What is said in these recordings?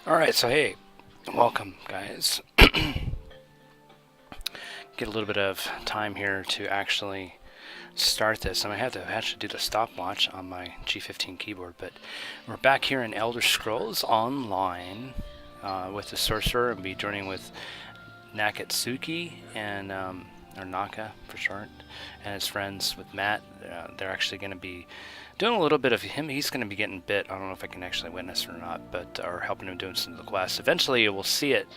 Alright, so hey, welcome guys. Get a little bit of time here to actually start this. And I had to actually do the stopwatch on my G15 keyboard, but we're back here in Elder Scrolls Online with the Sorcerer, and be joining with Nakatsuki and or Naka for short, and his friends with Matt. They're actually going to be doing a little bit of him. He's going to be getting bit. I don't know if I can actually witness or not, but or helping him doing some of the quests. Eventually, we'll see it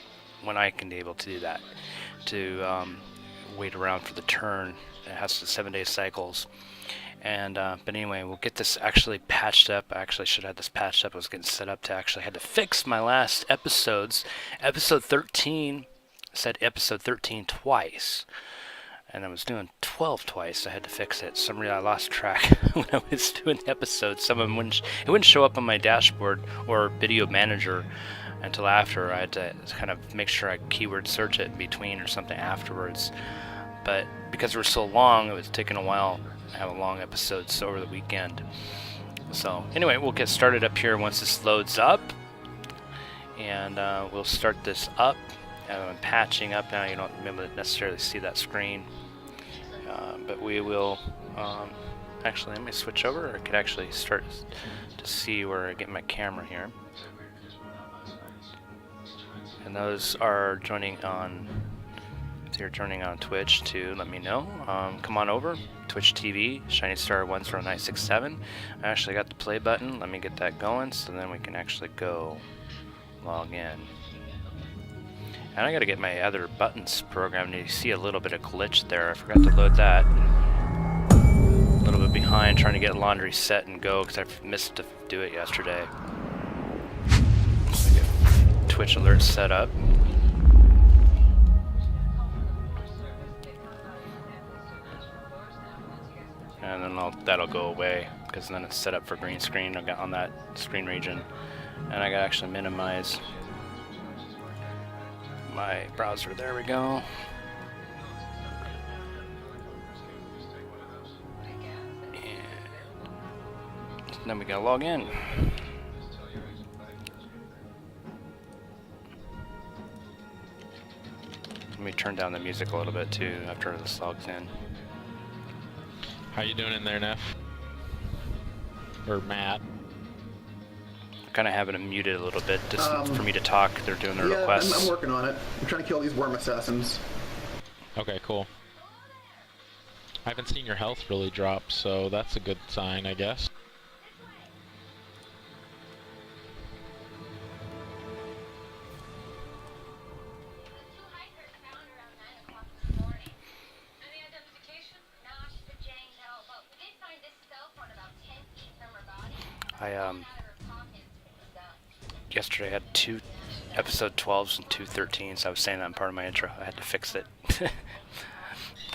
when I can be able to do that. To wait around for the turn. It has the 7-day cycles. And but anyway, we'll get this actually patched up. I actually should have this patched up. I was getting set up to actually had to fix my last episodes. Episode 13 said episode 13 twice. And I was doing 12 twice. I had to fix it. Some reason I lost track when I was doing the episodes. Some of them wouldn't show up on my dashboard or video manager until after. I had to kind of make sure I keyword search it in between or something afterwards. But because they were so long, it was taking a while to have a long episodes over the weekend. So anyway, we'll get started up here once this loads up, and we'll start this up. I'm patching up now. You don't able to necessarily see that screen, but we will. Actually, let me switch over. I could actually start to see where I get my camera here. And those are joining on. If you're joining on Twitch too, let me know. Come on over, Twitch TV, Shinystar 10967. I actually got the play button. Let me get that going, so then we can actually go log in. And I got to get my other buttons programmed. You see a little bit of glitch there. I forgot to load that. A little bit behind trying to get laundry set and go because I missed to do it yesterday. Get Twitch alerts set up. And then that'll go away because then it's set up for green screen on that screen region. And I gotta actually minimize my browser. There we go. And then we gotta log in. Let me turn down the music a little bit too after this logs in. How you doing in there, Neff? Or Matt? Kind of having it muted a little bit just for me to talk. They're doing their requests. I'm working on it. I'm trying to kill these worm assassins. Okay, cool. I haven't seen your health really drop, so that's a good sign, I guess. Yesterday I had two episode 12s and two 13s. I was saying that in part of my intro. I had to fix it.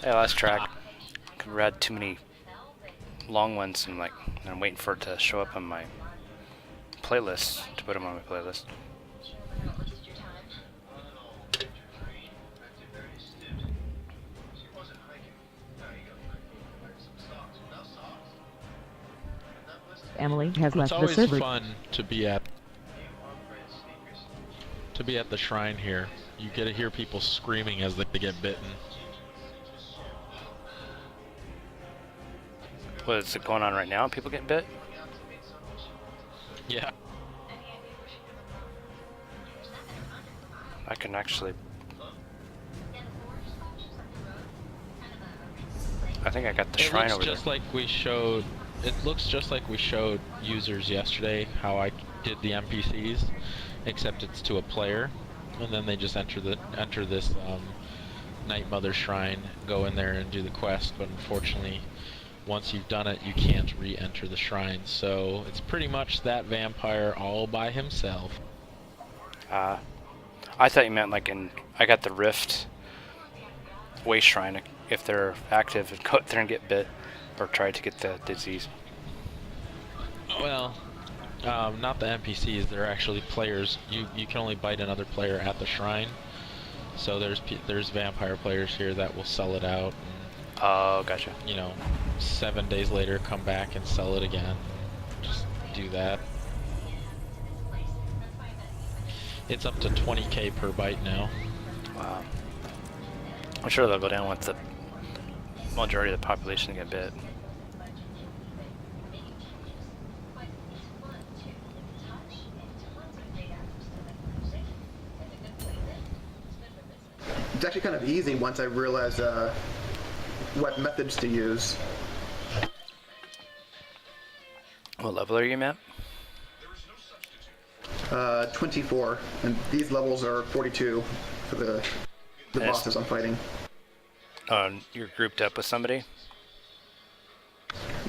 I lost track. We had too many long ones, and I'm waiting for it to show up on my playlist to put them on my playlist. Emily has left the server. It's always fun to be at the shrine here. You get to hear people screaming as they get bitten. What is it going on right now? People getting bit? Yeah. I can actually. I think I got the shrine over there. It looks just like we showed users yesterday how I did the NPCs, except it's to a player, and then they just enter this Night Mother Shrine, go in there and do the quest. But unfortunately, once you've done it, you can't re-enter the shrine. So it's pretty much that vampire all by himself. I thought you meant I got the Rift Way Shrine. If they're active and go there and get bit or try to get the disease. Well, not the NPCs. They're actually players. You can only bite another player at the shrine. So there's vampire players here that will sell it out. And, oh, gotcha. 7 days later, come back and sell it again. Just do that. It's up to 20k per byte now. Wow. I'm sure they'll go down with the majority of the population get bit. It's actually kind of easy once I realized what methods to use. What level are you, Matt? 24, and these levels are 42 for the Yes. bosses I'm fighting. You're grouped up with somebody?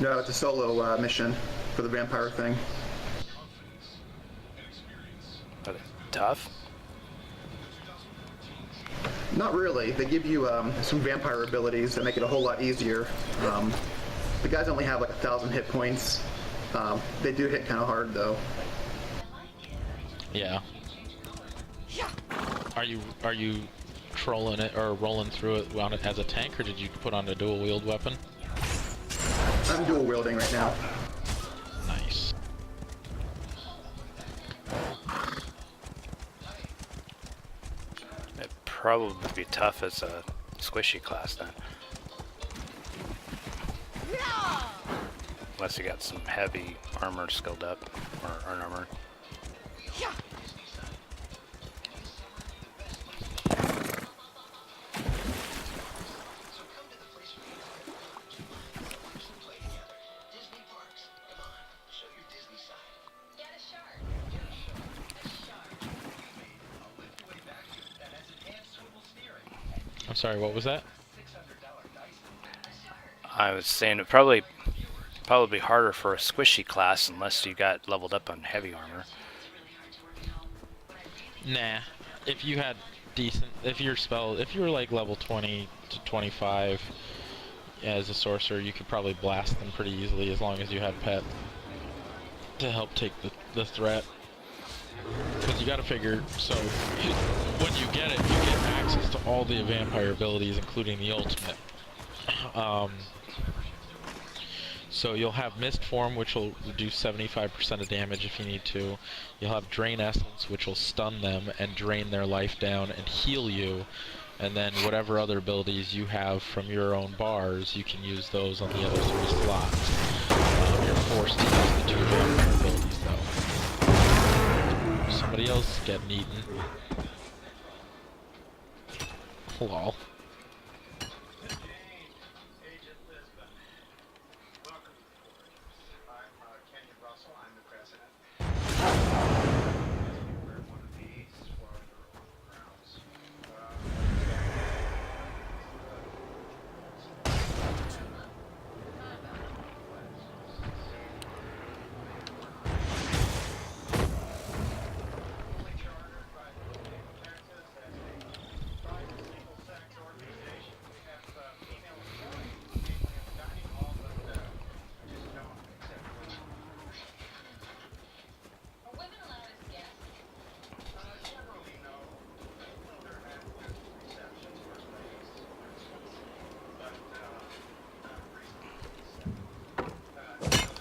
No, it's a solo mission for the vampire thing. Are they tough? Not really. They give you some vampire abilities that make it a whole lot easier. The guys only have like 1,000 hit points. They do hit kind of hard though. Yeah. Are you trolling it or rolling through it on it as a tank, or did you put on a dual wield weapon? I'm dual wielding right now. Nice. It'd probably be tough as a squishy class then. Unless you got some heavy armor skilled up, or armor. I'm sorry, what was that? I was saying it'd probably be harder for a squishy class unless you got leveled up on heavy armor. Nah. If you had decent, if you were like level 20 to 25 as a sorcerer, you could probably blast them pretty easily as long as you had pet to help take the threat. Because you gotta figure, so when you get it, you get access to all the vampire abilities, including the ultimate. So you'll have Mist Form, which will reduce 75% of damage if you need to. You'll have Drain Essence, which will stun them and drain their life down and heal you. And then whatever other abilities you have from your own bars, you can use those on the other 3 slots. You're forced to use the 2 vampire abilities, though. Somebody else getting eaten. Lol.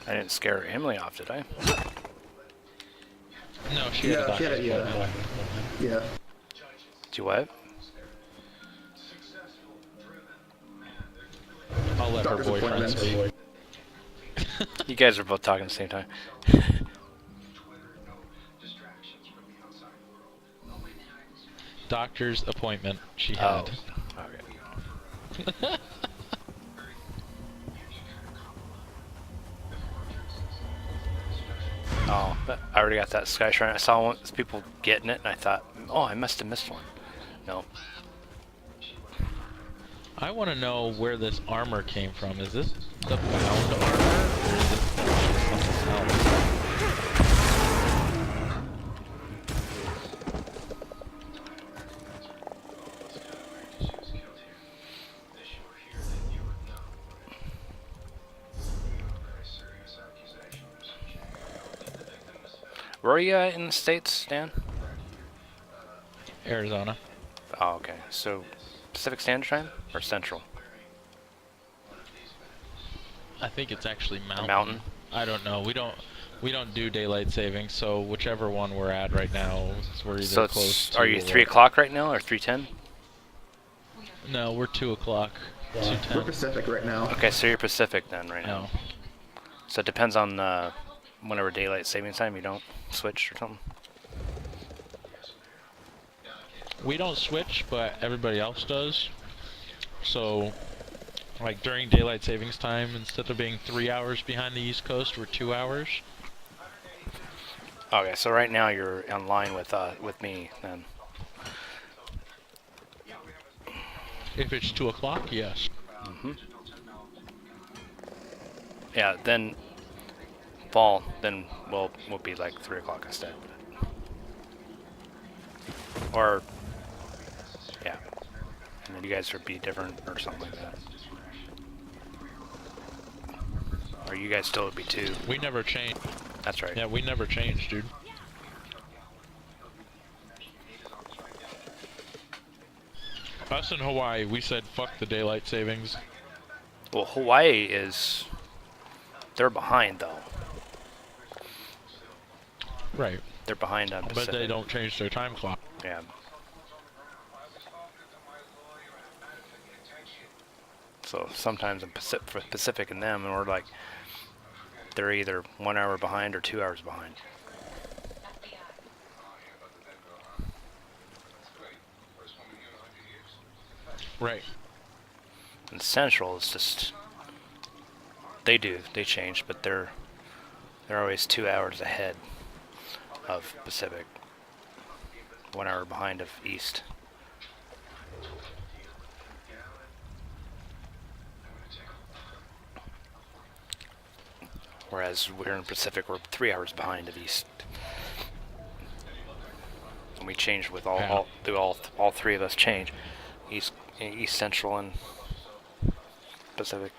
I didn't scare Emily off, did I? No, she had a Yeah, she had doctor's a, yeah. appointment. Yeah. Do you what? I'll let her Doctor's boyfriend appointment. speak. You guys are both talking at the same time. Doctor's appointment she Oh, had. okay. Oh, but I already got that Sky Shrine. I saw people getting it, and I thought, oh, I must have missed one. No. I want to know where this armor came from. Is this the bound armor, or is this something else? Where are you at in the States, Dan? Arizona. Oh, okay. So, Pacific Standard Time or Central? I think it's actually mountain. Mountain? I don't know. We We don't do daylight savings, so whichever one we're at right now, we're either So close it's, to. are you 3 o'clock right now or 3:10? No, we're 2 o'clock. We're 2:10. Pacific right now. Okay, so you're Pacific then right now. No. So it depends on whenever daylight savings time. You don't switch or something. We don't switch, but everybody else does. So, like during daylight savings time, instead of being 3 hours behind the East Coast, we're 2 hours. Okay, so right now you're in line with me then. If it's 2 o'clock, yes. Yeah, then fall, then we'll be like 3 o'clock instead. Or yeah, and then you guys would be different or something like that. Or you guys still would be 2. We never change. That's right. Yeah, we never change, dude. Us in Hawaii, we said fuck the daylight savings. Well, Hawaii is, they're behind though. Right. They're behind on Pacific. But they don't change their time clock. Yeah. So sometimes in Pacific and them, and we're like, they're either 1 hour behind or 2 hours behind. Right. And Central is just, they change, but they're always 2 hours ahead of Pacific, 1 hour behind of East. Whereas we're in Pacific, we're 3 hours behind of East. And we change with all 3 of us change. East, Central, and Pacific.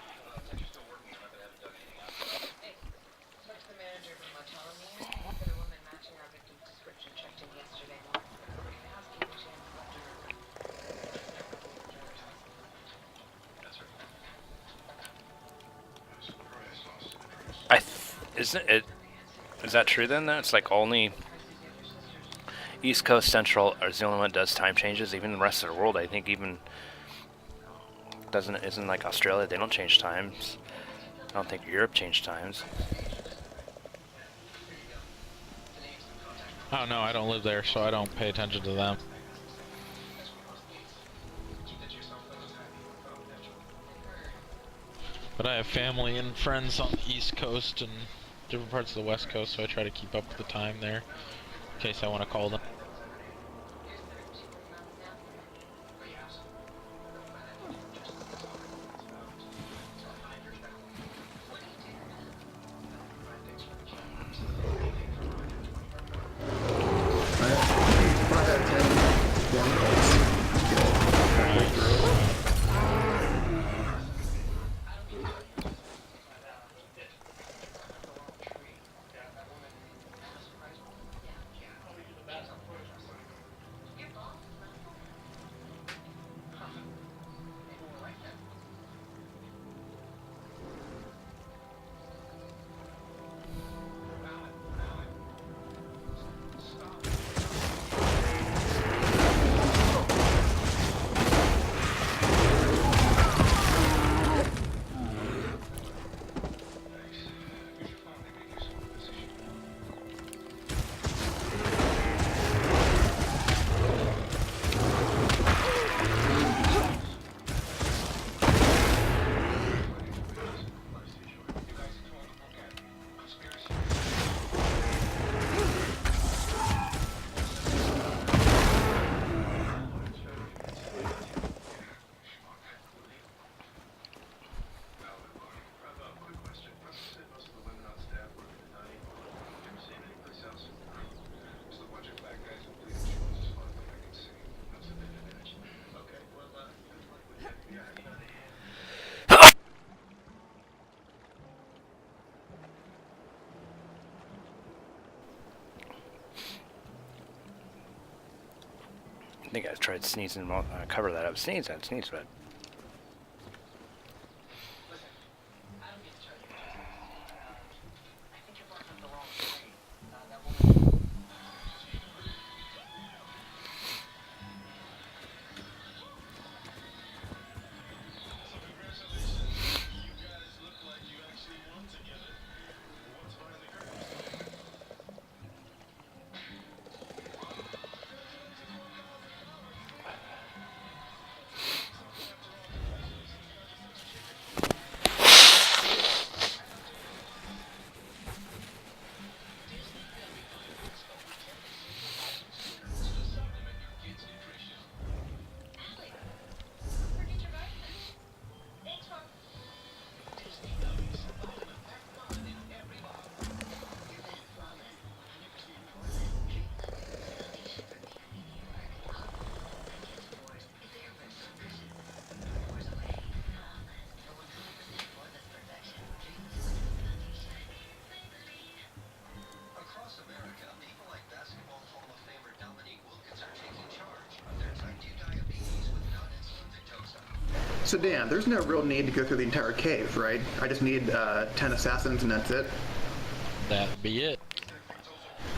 Isn't it? Is that true then? That it's like only East Coast Central is the only one that does time changes. Even the rest of the world, I think, even isn't like Australia. They don't change times. I don't think Europe changed times. I don't know, I don't live there, so I don't pay attention to them. But I have family and friends on the East Coast and different parts of the West Coast, so I try to keep up with the time there in case I want to call them. I think I tried sneezing. Cover that up. Sneeze, but. So Dan, there's no real need to go through the entire cave, right? I just need 10 assassins and that's it. That'd be it.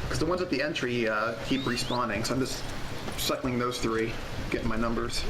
Because the ones at the entry keep respawning, so I'm just cycling those 3, getting my numbers.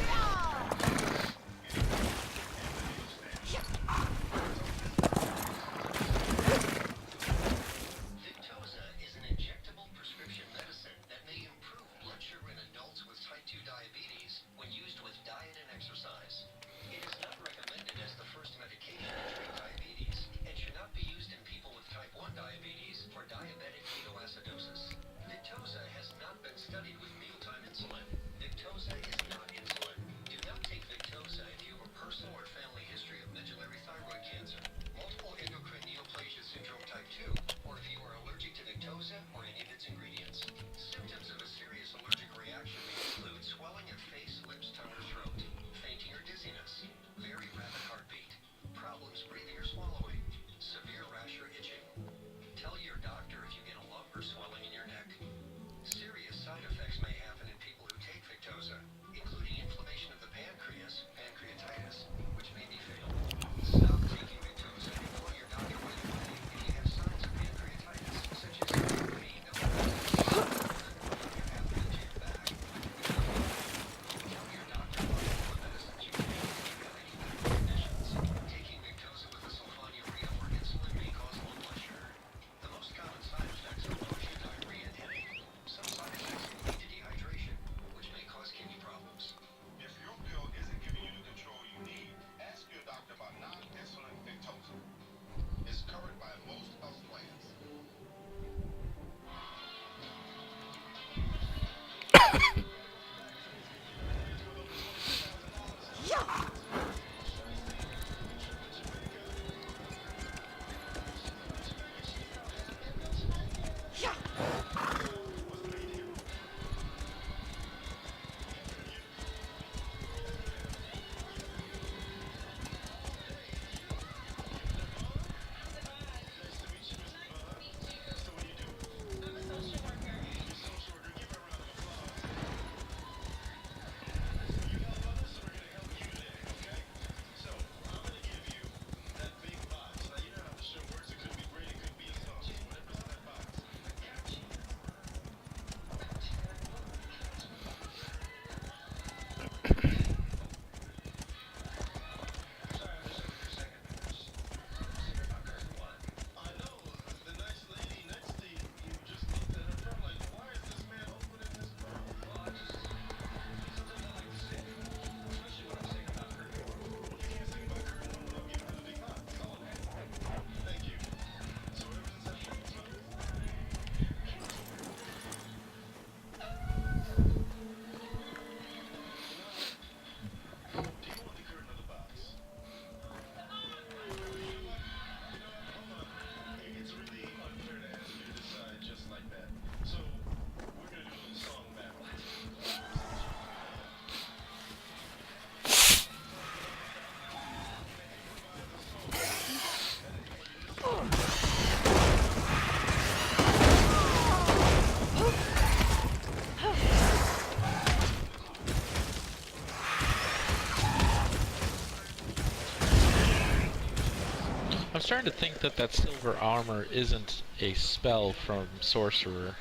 I'm starting to think that silver armor isn't a spell from Sorcerer,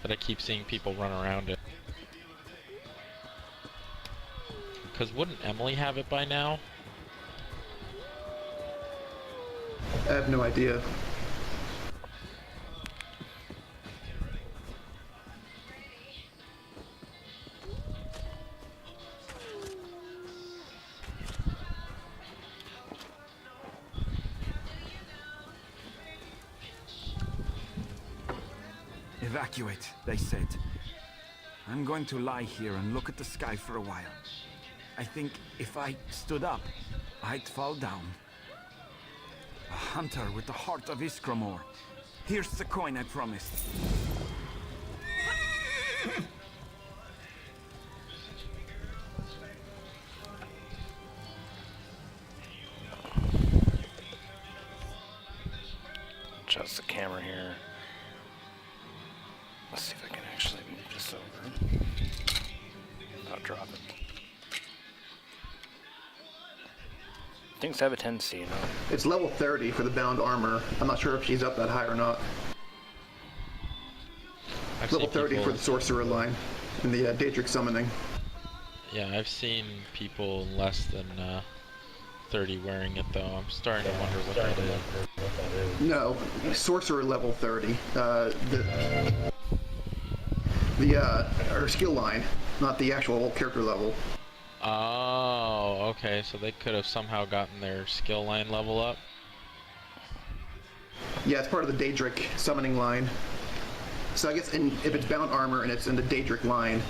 that I keep seeing people run around it. Because wouldn't Emily have it by now? I have no idea. Evacuate, they said. I'm going to lie here and look at the sky for a while. I think if I stood up, I'd fall down. A hunter with the heart of Iskramor. Here's the coin I promised. Adjust the camera here. Let's see if I can actually move this over. I'll drop it. Things have a tendency, you know. It's level 30 for the bound armor. I'm not sure if she's up that high or not. I've Level seen 30 people, for the Sorcerer line in the Daedric summoning. Yeah, I've seen people less than 30 wearing it though. I'm starting to wonder what that is. No, Sorcerer level 30. Her skill line, not the actual character level. Oh, okay, so they could have somehow gotten their skill line level up. Yeah, it's part of the Daedric summoning line. So I guess if it's bound armor and it's in the Daedric line,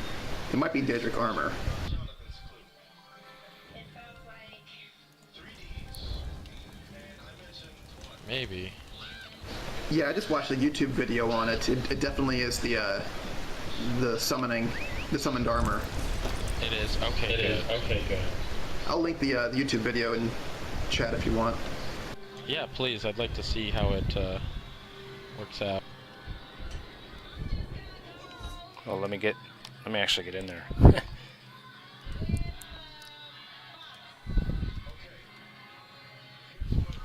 it might be Daedric armor. Maybe. Yeah, I just watched a YouTube video on it. It definitely is the summoned armor. It is. Okay, good. Okay, good. I'll link the YouTube video in chat if you want. Yeah, please. I'd like to see how it works out. Well, let me actually get in there.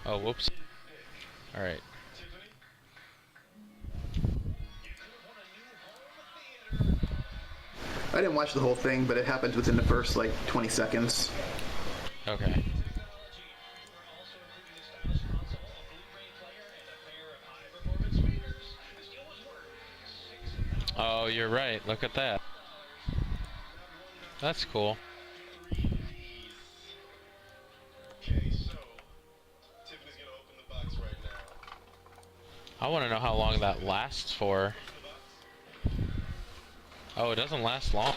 Oh, whoops. All right. I didn't watch the whole thing, but it happens within the first like 20 seconds. Okay. Oh, you're right. Look at that. That's cool. Okay, so Tiffany's gonna open the box right now. I want to know how long that lasts for. Oh, it doesn't last long.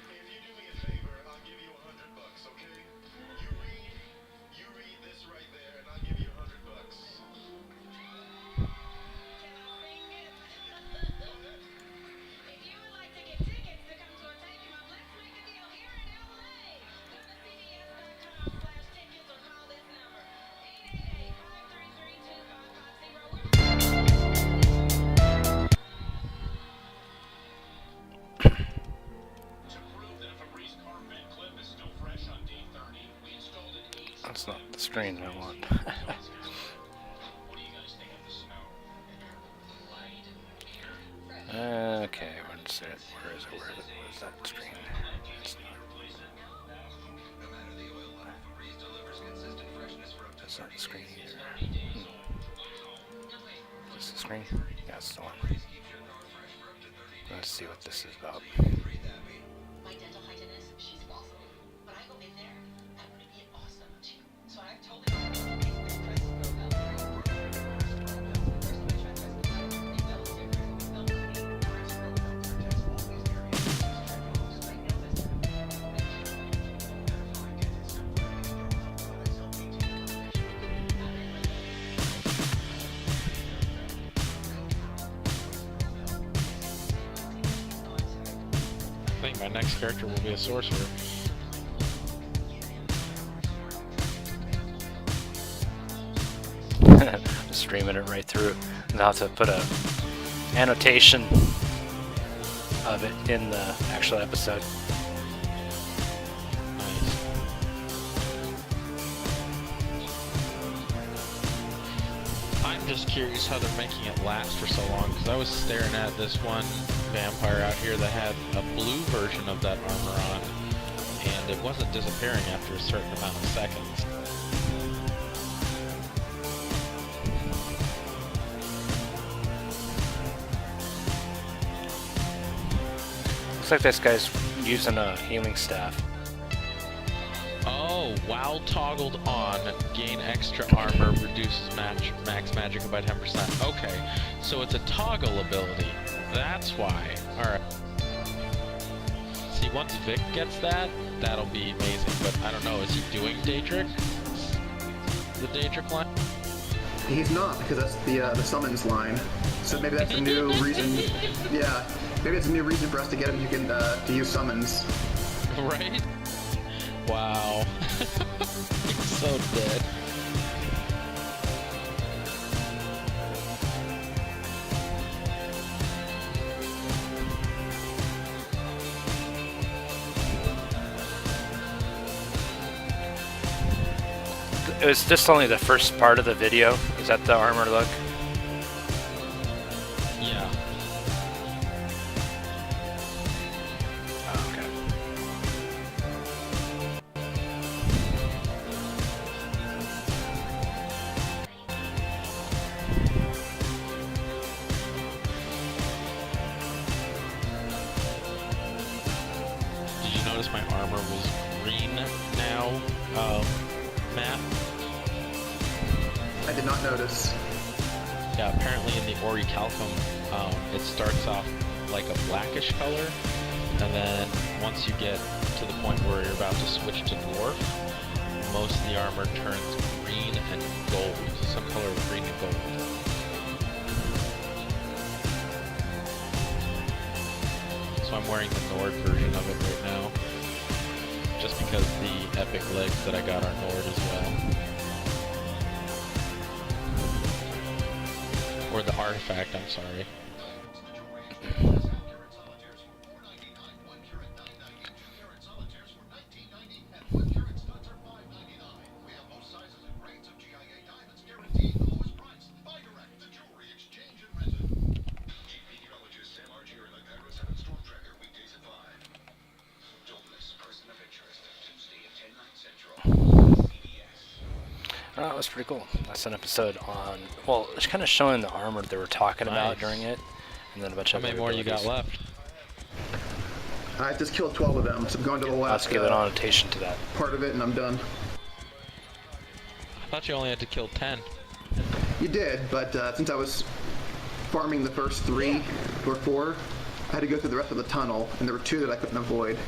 If you do me a favor, I'll give you $100, okay? You read this right there, and I'll give you $100. If you would like to get tickets to come to a Take 'em Up, let's make a deal here in LA. Go to cbs.com/tickets or call this number 888-533-2550. To prove that a Febreze carpet clip is still fresh on day 30, we installed an AC. That's not the screen I want. What do you guys think of the snow? Okay, where's it? Where is it? Where is that screen? It's not. That's not the screen either. Is this the screen? Yeah, it's the one. Let's see what this is about. My dental hygienist, she's awesome. When I go in there, I'm gonna be awesome too. So I've told her I think my next character will be a sorcerer. Just streaming it right through. And I'll have to put a annotation of it in the actual episode. Nice. I'm just curious how they're making it last for so long, because I was staring at this one vampire out here that had a blue version of that armor on, and it wasn't disappearing after a certain amount of seconds. Looks like this guy's using a healing staff. Oh, while toggled on, gain extra armor, reduces max magic by 10%. Okay, so it's a toggle ability. That's why. Alright. See, once Vic gets that, that'll be amazing. But I don't know, is he doing Daedric? The Daedric line? He's not, because that's the summons line. So maybe that's a new reason. Yeah, maybe it's a new reason for us to get him. You can to use summons. Right? Wow. He's so dead. it was just only the first part of the video. Is that the armor look? Yeah. Oh, okay. Did you notice my armor was green now, Matt? I did not notice. Yeah, apparently in the Orichalcum, it starts off like a blackish color, and then once you get to the point where you're about to switch to dwarf, most of the armor turns green and gold, some color of green and gold. So I'm wearing the Nord version of it right now, just because the epic legs that I got are Nord as well. Or the artifact, I'm sorry. Oh, that was pretty cool. That's an episode on, well, it's kind of showing the armor they were talking about Nice. during it, and then a bunch How of many other more you got abilities. left? I just killed 12 of them, so I'm going to the Let's last give an annotation to that. part of it, and I'm done. I thought you only had to kill 10. You did, but since I was farming the first 3 or 4, I had to go through the rest of the tunnel, and there were 2 that I couldn't avoid.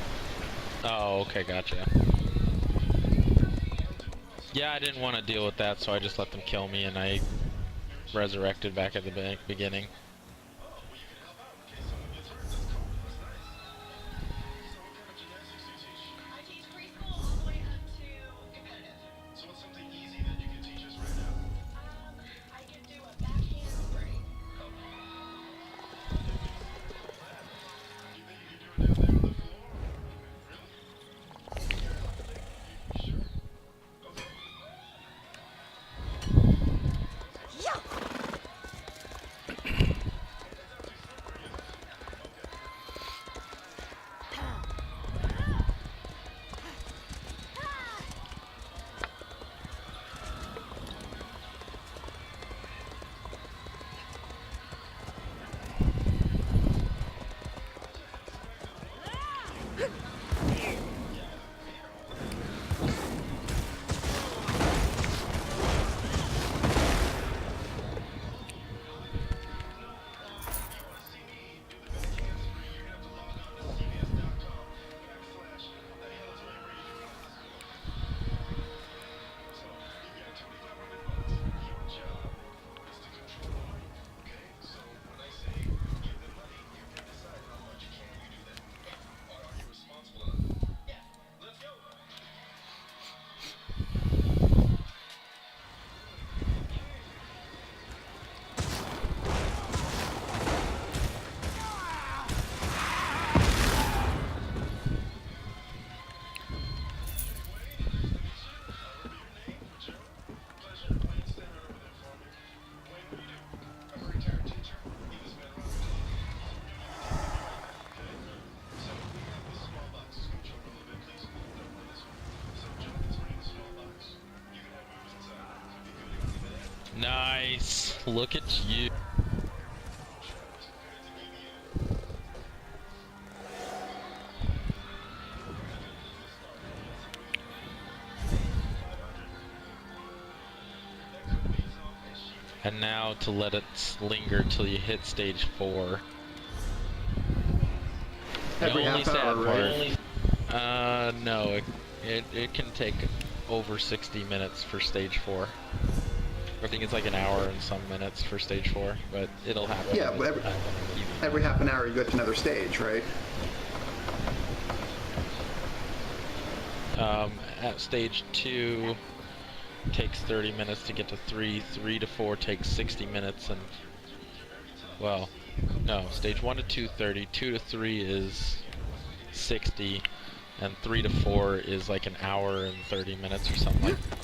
Oh, okay, gotcha. Yeah, I didn't want to deal with that, so I just let them kill me, and I resurrected back at the beginning. I teach preschool all the way up to competitive. So what's something easy that you can teach us right now? I can do a backhand spray. You think you can do it down there on the floor? Really? You sure? Okay. Nice! Look at you. And now to let it linger till you hit stage 4. Every the only half sad hour, right? part. No, it can take over 60 minutes for stage 4. I think it's like an hour and some minutes for stage 4, but it'll happen. Yeah, but every half an hour you go to another stage, right? At stage 2 takes 30 minutes to get to 3, 3 to 4 takes 60 minutes, and well, no, stage 1 to 2 30, 2 to 3 is 60, and 3 to 4 is like an hour and 30 minutes or something like that.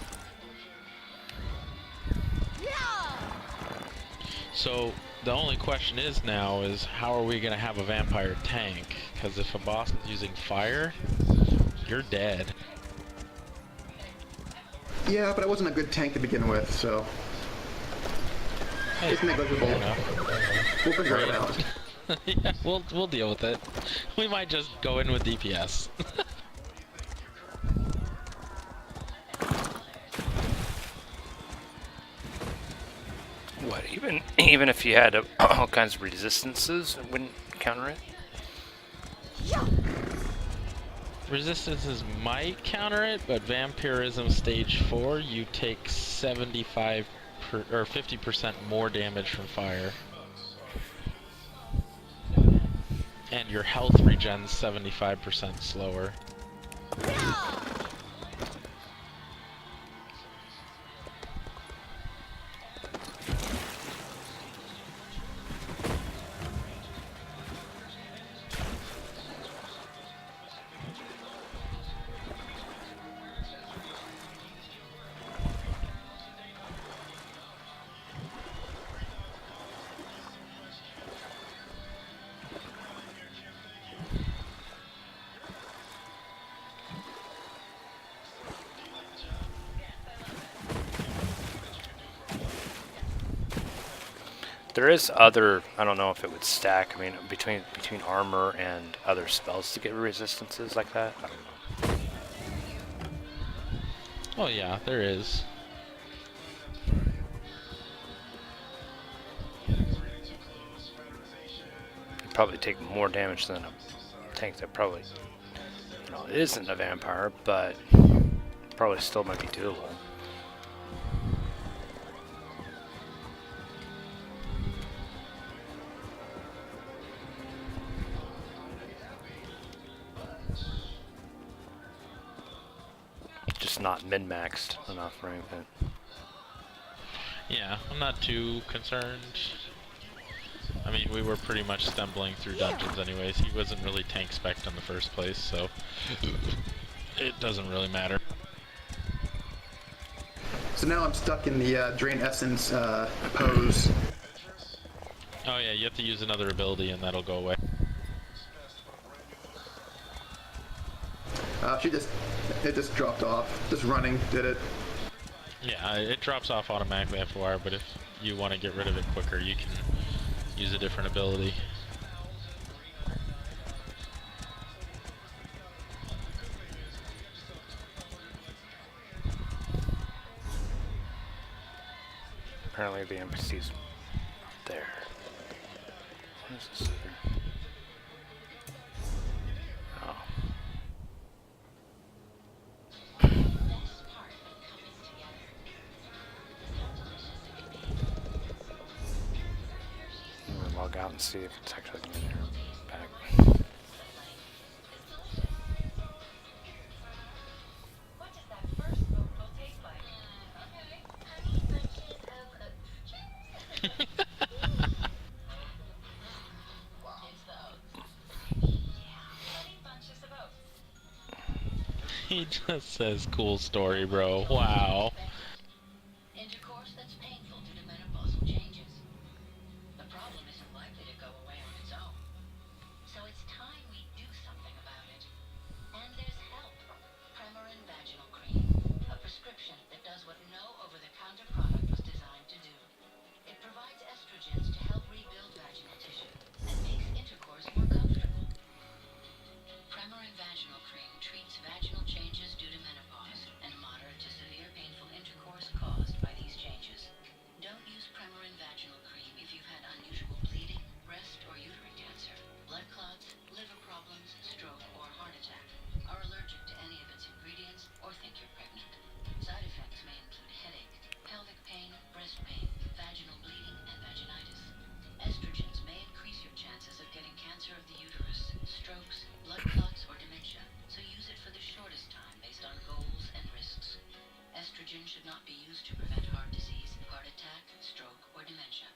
So the only question is now is how are we gonna have a vampire tank? Because if a boss is using fire, you're dead. Yeah, but I wasn't a good tank to begin with, so Hey, it's negligible. fair enough. We'll figure it out. Yeah, we'll deal with it. We might just go in with DPS. What, even if you had all kinds of resistances, it wouldn't counter it? Resistances might counter it, but Vampirism Stage 4, you take 75 or 50% more damage from fire. And your health regens 75% slower. There is other, I don't know if it would stack, I mean, between armor and other spells to get resistances like that. I don't know. Oh yeah, there is. You'd probably take more damage than a tank that probably, isn't a vampire, but probably still might be doable. Just not min-maxed enough or anything. Yeah, I'm not too concerned. I mean, we were pretty much stumbling through dungeons anyways. He wasn't really tank spec'd in the first place, so it doesn't really matter. So now I'm stuck in the Drain Essence pose. Oh yeah, you have to use another ability and that'll go away. It just dropped off. Just running did it. Yeah, it drops off automatically after a while, but if you want to get rid of it quicker, you can use a different ability. Apparently the NPC's there. What is this here? Oh. I'm gonna log out and see if it's actually in there. Back. What does that first spoonful taste like? It's the oats. Bloody bunches of oats. He just says, cool story, bro. Wow. Intercourse that's painful due to menopausal changes. The problem isn't likely to go away on its own. So it's time we do something about it. And there's help. Premarin Vaginal Cream. A prescription that does what no over-the-counter product was designed to do. It provides estrogens to help rebuild vaginal tissue and makes intercourse more comfortable. Premarin Vaginal Cream treats vaginal changes due to menopause and moderate to severe painful intercourse caused by these changes. Don't use Premarin Vaginal Cream if you've had unusual bleeding, breast or uterine cancer, blood clots, liver problems, stroke, or heart attack, are allergic to any of its ingredients, or think you're pregnant. Side effects may include headache, pelvic pain, breast pain, vaginal bleeding, and vaginitis. Estrogens may increase your chances of getting cancer of the uterus, strokes, blood clots, or dementia, so use it for the shortest time based on goals and risks. Estrogen should not be used to prevent heart disease, heart attack, stroke, or dementia.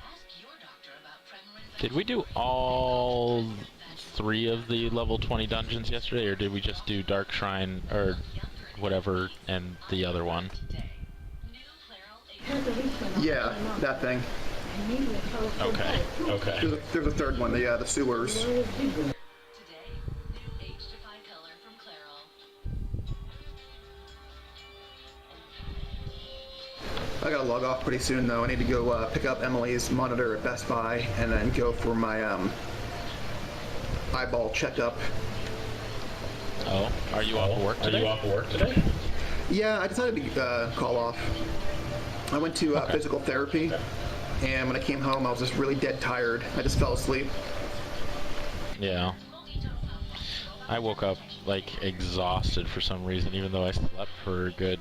Ask your doctor about Premarin. Did we do all 3 of the level 20 dungeons yesterday, or did we just do Dark Shrine, or whatever, and the other one? New Clairol Yeah, that thing. Okay. Okay. There's a third one, the sewers. Today, new age-defy color from Clairol. I gotta log off pretty soon though. I need to go pick up Emily's monitor at Best Buy and then go for my eyeball checkup. Oh, are you off of work today? Yeah, I decided to call off. I went to physical therapy, and when I came home, I was just really dead tired. I just fell asleep. Yeah. I woke up like exhausted for some reason, even though I slept for a good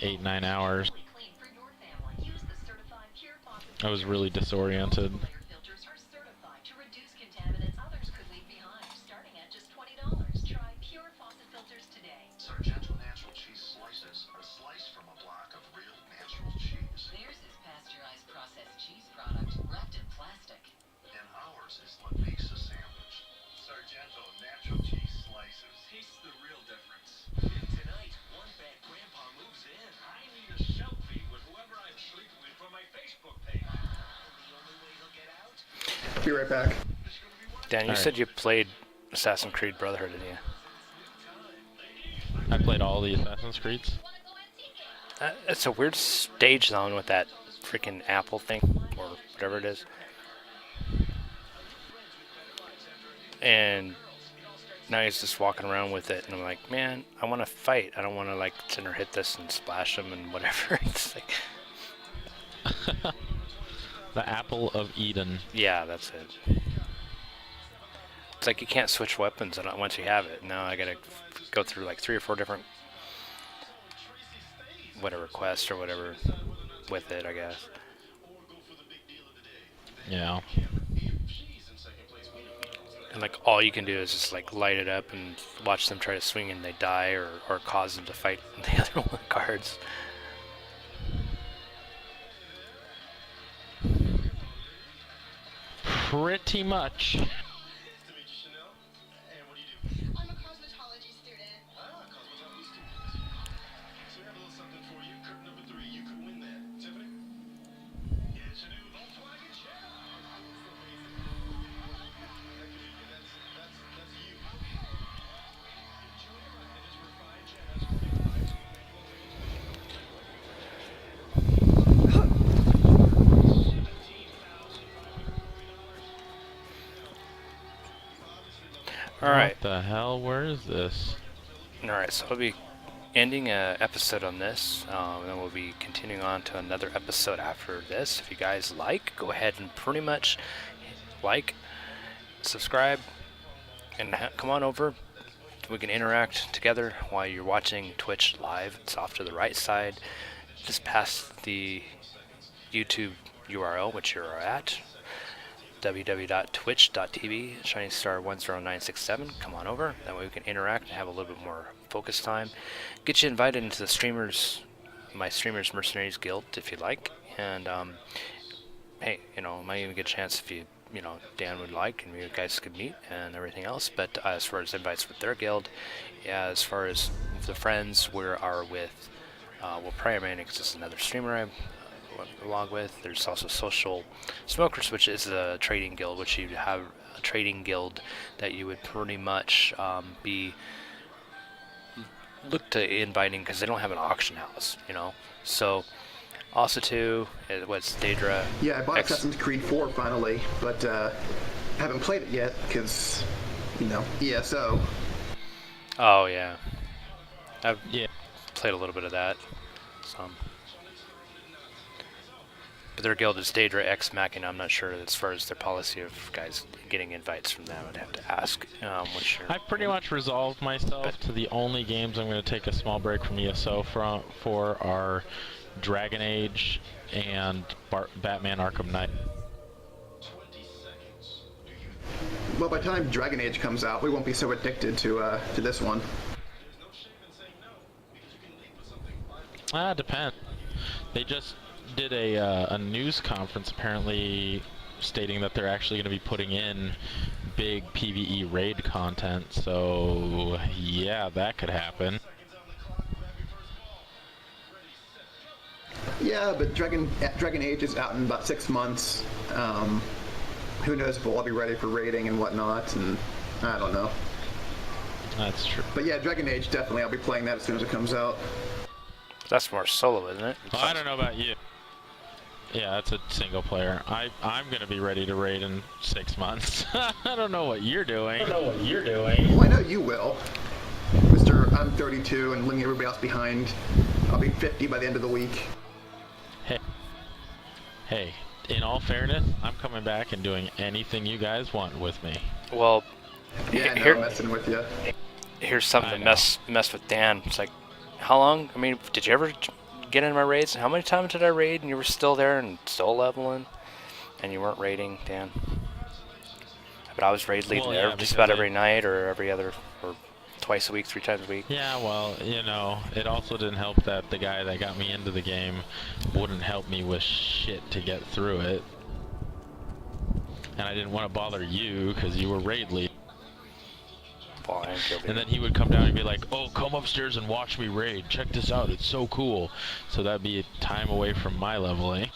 8-9 hours. Clean for your family. Use the certified pure faucet. I was really disoriented. Your filters are certified to reduce contaminants others could leave behind, starting at just $20. Try pure faucet filters today. Sargento natural cheese slices are sliced from a block of real natural cheese. Theirs is pasteurized processed cheese product wrapped in plastic. And ours is what makes a sandwich. Sargento natural cheese slices. Taste the real difference. Tonight, one bad grandpa moves in. I need a selfie with whoever I'm sleeping with from my Facebook page. The only way he'll get out. Be right back. Dan, you Alright. said you played Assassin's Creed Brotherhood, didn't you? I played all the Assassin's Creeds. It's a weird stage zone with that freaking apple thing, or whatever it is. And now he's just walking around with it, and I'm like, man, I want to fight. I don't want to like sit there, hit this and splash him and whatever. It's like, The Apple of Eden. yeah, that's it. It's like you can't switch weapons once you have it. Now I gotta go through like 3 or 4 different whatever quests or whatever with it, I guess. Yeah. And like all you can do is just like light it up and watch them try to swing and they die, or cause them to fight the other one cards. Pretty much. I'm a cosmetology student. Cosmetology students. So we have a little something for you. Curtain number 3. You could win that. Tiffany? It's a new Volkswagen Jetta. That's you. Enjoy it, and it's refined Jetta. Alright. What the hell? Where is this? Alright, so I'll be ending an episode on this, and then we'll be continuing on to another episode after this. If you guys like, go ahead and pretty much like, subscribe, and come on over. We can interact together while you're watching Twitch live. It's off to the right side, just past the YouTube URL, which you're at. www.twitch.tv Shinystar10967. Come on over. That way we can interact and have a little bit more focus time. Get you invited into the my Streamers Mercenaries Guild if you like. And hey, might even get a chance if Dan would like, and you guys could meet and everything else. But as far as invites with their guild, yeah, as far as the friends we are with, Prior Man, because this is another streamer I along with. There's also Social Smokers, which is a trading guild, which you have a trading guild that you would pretty much look to inviting, because they don't have an auction house, So also too, what's Daedra? Yeah, I bought Assassin's Creed 4 finally, but haven't played it yet because, ESO. Oh yeah, I've Yeah. played a little bit of that. Some. But their guild is Daedra Ex Machina. I'm not sure as far as their policy of guys getting invites from them. I'd have to ask. I've pretty much resolved myself to the only games I'm going to take a small break from ESO for are Dragon Age and Batman Arkham Knight. Well, by the time Dragon Age comes out, we won't be so addicted to this one. Depends. They just did a news conference apparently stating that they're actually going to be putting in big PvE raid content, so yeah, that could happen. Yeah, but Dragon Age is out in about 6 months. Who knows if we'll all be ready for raiding and whatnot, and I don't know. That's true. But yeah, Dragon Age, definitely. I'll be playing that as soon as it comes out. That's more solo, isn't it? Well, I don't know about you. Yeah, that's a single player. I'm gonna be ready to raid in 6 months. I don't know what you're doing. Well, I know you will. Mr. I'm 32 and leaving everybody else behind. I'll be 50 by the end of the week. Hey, in all fairness, I'm coming back and doing anything you guys want with me. Well, Yeah, no, here, I'm messing with you. here's something I to know. mess with Dan. It's like, how long? I mean, did you ever get in my raids? How many times did I raid and you were still there and still leveling, and you weren't raiding, Dan? But I was raid leading Well, yeah, just because about every night or every other, or twice a week, 3 times a week. Yeah, well, you know, it also didn't help that the guy that got me into the game wouldn't help me with shit to get through it. And I didn't want to bother you because you were raid lead. Well, I am guilty. And then he would come down and be like, oh, come upstairs and watch me raid. Check this out. It's so cool. So that'd be time away from my leveling.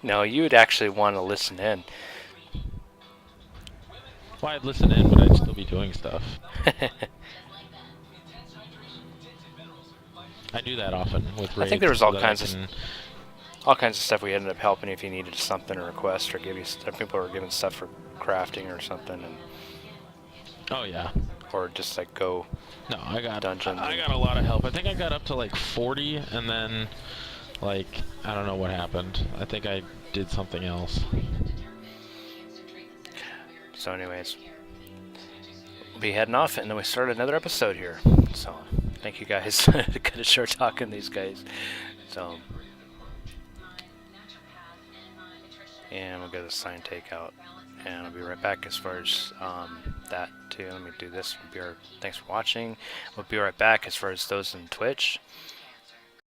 No, you would actually want to listen in. Well, I'd listen in, but I'd still be doing stuff. I do that often with raids. I think there was so all that kinds I can- all kinds of stuff we ended up helping if you needed something or request or give you people were giving stuff for crafting or something, and Oh, yeah. or just like go. No, I got Dungeons I and- got a lot of help. I think I got up to like 40, and then like I don't know what happened. I think I did something else. So, anyways, we'll be heading off, and then we start another episode here. So, thank you guys. Good to start talking to these guys. So, and we'll get a sign takeout, and I'll be right back as far as that too. Let me do this. Thanks for watching. We'll be right back as far as those in Twitch.